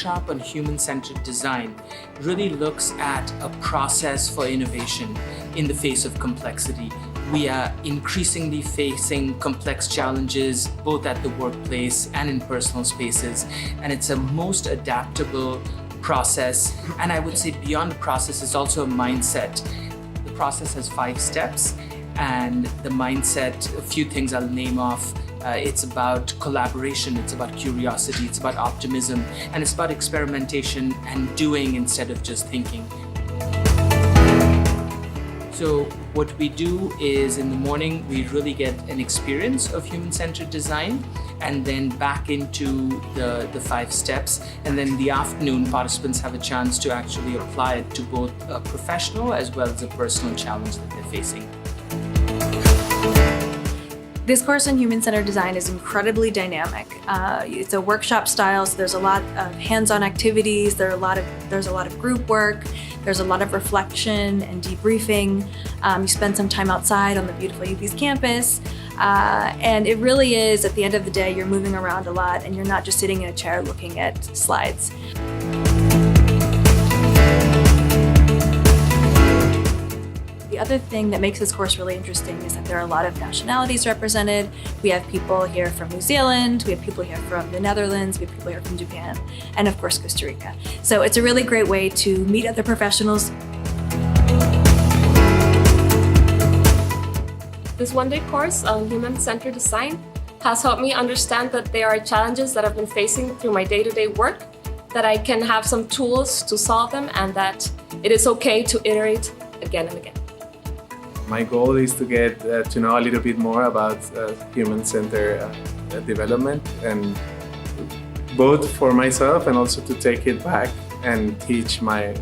workshop on human-centered design really looks at a process for innovation in the face of complexity. We are increasingly facing complex challenges both at the workplace and in personal spaces, and it's a most adaptable process. And I would say beyond the process, it's also a mindset. The process has 5 steps, and the mindset, a few things I'll name off. It's about collaboration, it's about curiosity, it's about optimism, and it's about experimentation and doing instead of just thinking. So what we do is in the morning, we really get an experience of human-centered design, and then back into the 5 steps. And then in the afternoon, participants have a chance to actually apply it to both a professional as well as a personal challenge that they're facing. This course in human-centered design is incredibly dynamic. It's a workshop style, so there's a lot of hands-on activities, there's a lot of group work, there's a lot of reflection and debriefing. You spend some time outside on the beautiful UPEACE campus, and it really is, at the end of the day, you're moving around a lot and you're not just sitting in a chair looking at slides. The other thing that makes this course really interesting is that there are a lot of nationalities represented. We have people here from New Zealand, we have people here from the Netherlands, we have people here from Japan, and of course Costa Rica. So it's a really great way to meet other professionals. This one-day course on human-centered design has helped me understand that there are challenges that I've been facing through my day-to-day work, that I can have some tools to solve them, and that it is okay to iterate again and again. My goal is to get to know a little bit more about human-centered development, and both for myself and also to take it back and teach my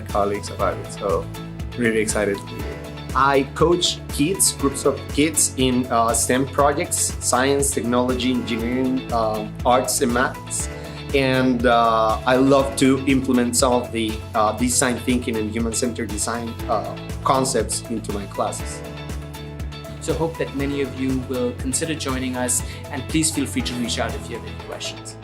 colleagues about it. So really excited to be here. I coach kids, groups of kids in STEM projects, science, technology, engineering, arts and maths. And I love to implement some of the design thinking and human-centered design concepts into my classes. So hope that many of you will consider joining us, and please feel free to reach out if you have any questions.